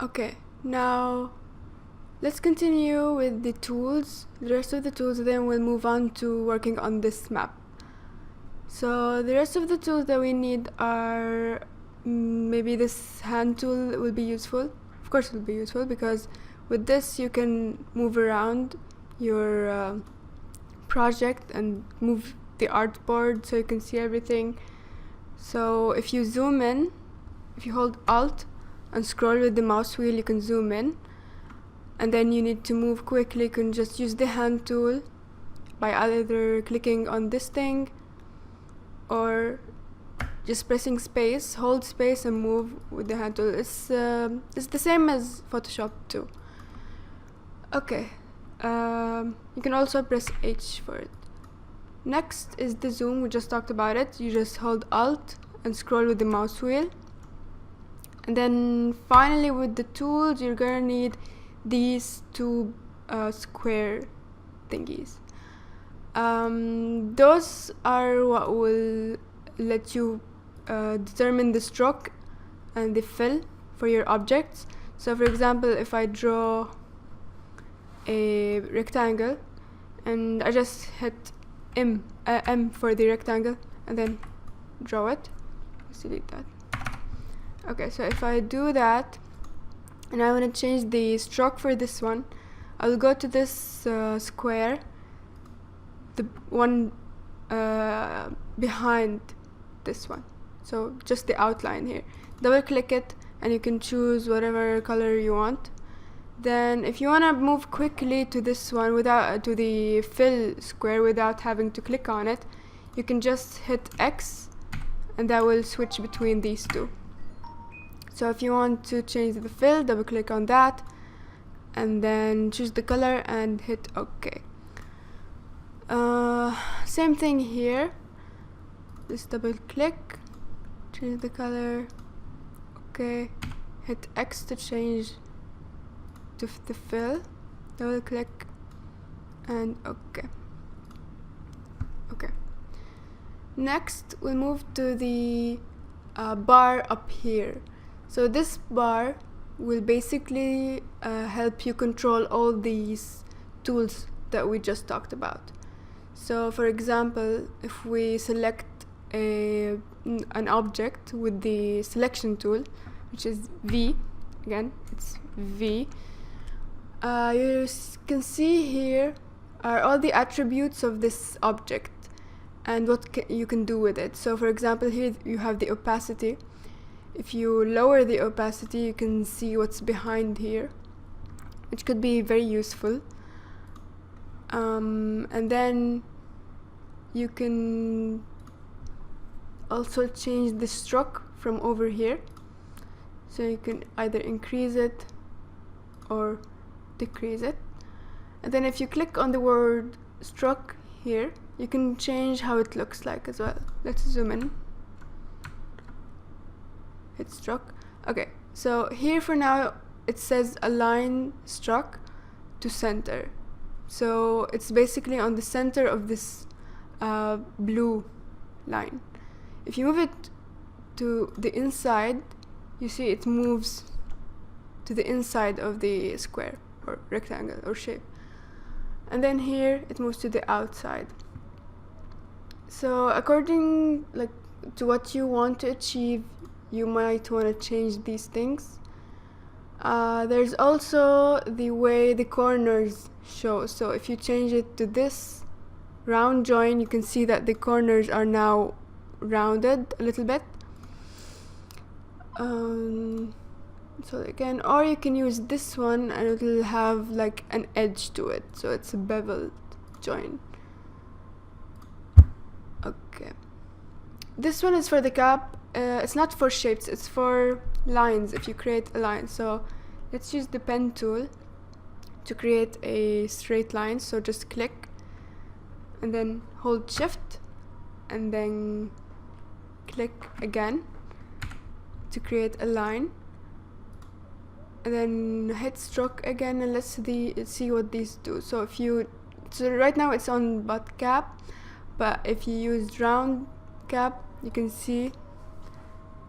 Okay, now let's continue with the tools, the rest of the tools, then we'll move on to working on this map. So the rest of the tools that we need are maybe this hand tool will be useful. Of course it will be useful because with this you can move around your project and move the artboard so you can see everything. So if you zoom in, if you hold Alt and scroll with the mouse wheel, you can zoom in, and then you need to move quickly. You can just use the hand tool by either clicking on this thing or just pressing space, hold space and move with the hand tool. It's the same as Photoshop too. Okay, you can also press H for it. Next is the zoom. We just talked about it. You just hold Alt and scroll with the mouse wheel. And then finally with the tools, you're gonna need these two square thingies. Those are what will let you determine the stroke and the fill for your objects. So for example, if I draw a rectangle and I just hit M for the rectangle and then draw it, let's delete that. Okay, so if I do that and I want to change the stroke for this one, I'll go to this square, the one behind this one, so just the outline here. Double click it and you can choose whatever color you want. Then if you want to move quickly to this one to the fill square without having to click on it, you can just hit X and that will switch between these two. So if you want to change the fill, double click on that and then choose the color and hit OK. Same thing here, just double click, change the color, OK, hit X to change to the fill, double click and OK. Next we'll move to the bar up here. So this bar will basically help you control all these tools that we just talked about. So for example, if we select an object with the selection tool, which is V, again it's V, you can see here are all the attributes of this object and what you can do with it. So for example, here you have the opacity. If you lower the opacity, you can see what's behind here, which could be very useful. And then you can also change the stroke from over here. So you can either increase it or decrease it. And then if you click on the word stroke here, you can change how it looks like as well. Let's zoom in. Hit stroke. Okay, so here for now it says align stroke to center. So it's basically on the center of this blue line. If you move it to the inside, you see it moves to the inside of the square or rectangle or shape. And then here it moves to the outside. So according to what you want to achieve, you might want to change these things. There's also the way the corners show. So if you change it to this round join, you can see that the corners are now rounded a little bit. So again, or you can use this one and it will have like an edge to it, so it's a beveled join. Okay, this one is for the cap. It's not for shapes, it's for lines, if you create a line. So let's use the pen tool to create a straight line. So just click and then hold shift and then click again to create a line, and then hit stroke again, and let's see what these do. So right now it's on butt cap, but if you use round cap, you can see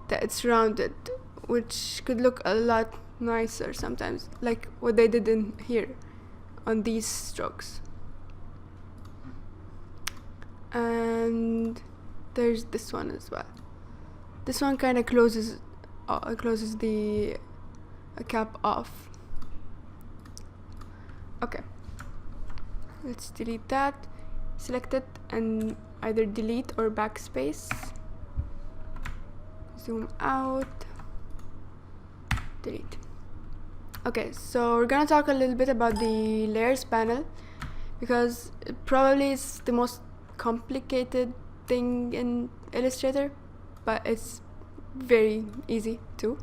that it's rounded, which could look a lot nicer sometimes, like what they did in here on these strokes. And there's this one as well. This one kind of closes the cap off. Okay, let's delete that. Select it and either delete or backspace. Zoom out, delete. Okay, so we're gonna talk a little bit about the layers panel, because it probably is the most complicated thing in Illustrator, but it's very easy too.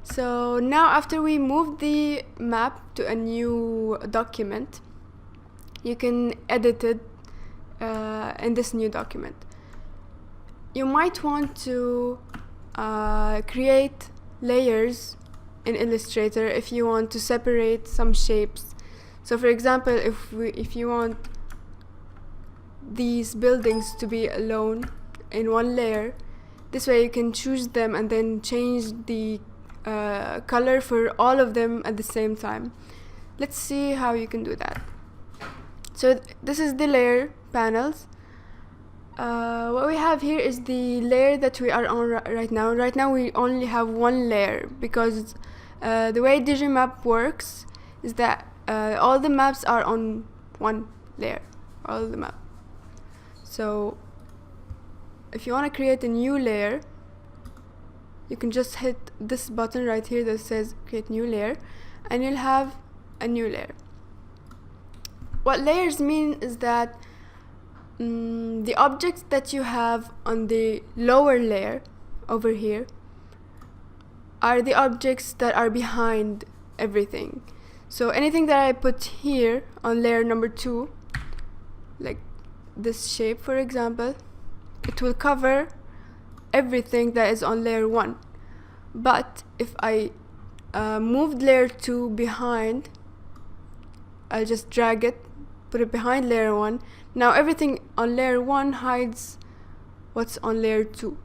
So now, after we move the map to a new document, you can edit it in this new document. You might want to create layers in Illustrator if you want to separate some shapes. So for example, if you want these buildings to be alone in one layer, this way you can choose them and then change the color for all of them at the same time. Let's see how you can do that. So this is the layer panels. What we have here is the layer that we are on right now. Right now we only have one layer, because the way Digimap works is that all the maps are on one layer, all the map. So if you want to create a new layer, you can just hit this button right here that says create new layer, and you'll have a new layer. What layers mean is that the objects that you have on the lower layer over here are the objects that are behind everything. So anything that I put here on layer number 2, like this shape for example, it will cover everything that is on layer 1. But if I moved layer 2 behind, I'll just drag it, put it behind layer 1. Now everything on layer 1 hides what's on layer 2.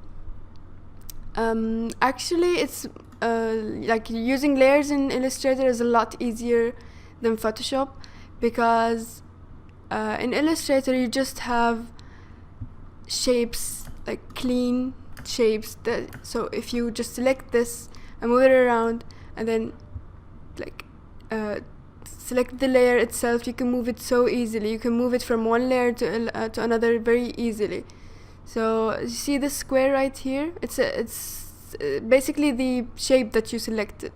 Actually, it's like using layers in Illustrator is a lot easier than Photoshop, because in Illustrator you just have shapes, like clean shapes. So if you just select this and move it around and then like select the layer itself, you can move it so easily. You can move it from one layer to another very easily. So you see this square right here? It's basically the shape that you selected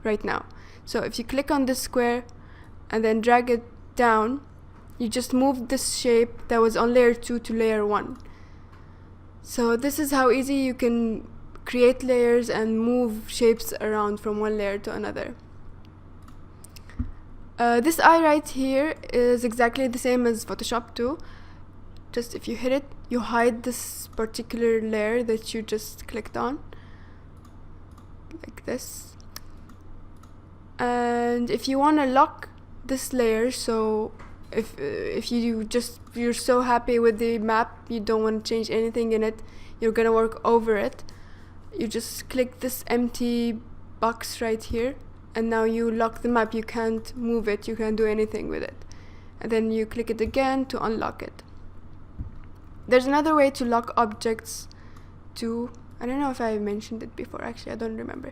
right now. So if you click on this square and then drag it down, you just moved this shape that was on layer 2 to layer 1. So this is how easy you can create layers and move shapes around from one layer to another. This eye right here is exactly the same as Photoshop too. Just if you hit it, you hide this particular layer that you just clicked on, like this. And if you want to lock this layer, so if you're so happy with the map, you don't want to change anything in it, you're gonna work over it, you just click this empty box right here, and now you lock the map. You can't move it, you can't do anything with it. And then you click it again to unlock it. There's another way to lock objects too. I don't know if I mentioned it before, actually I don't remember.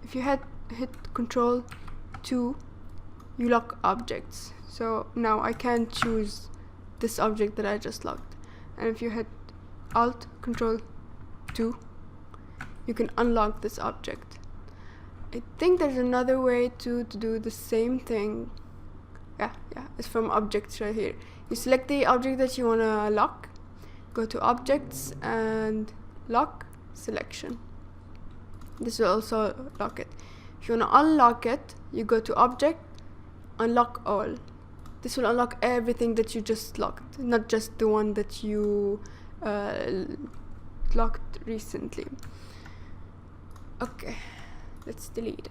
If you hit Control 2, you lock objects. So now I can choose this object that I just locked. And if you hit Alt Control 2, you can unlock this object. I think there's another way to do the same thing. Yeah, it's from objects right here. You select the object that you want to lock, go to objects and lock selection. This will also lock it. If you want to unlock it, you go to object, unlock all. This will unlock everything that you just locked, not just the one that you locked recently. Okay, let's delete it.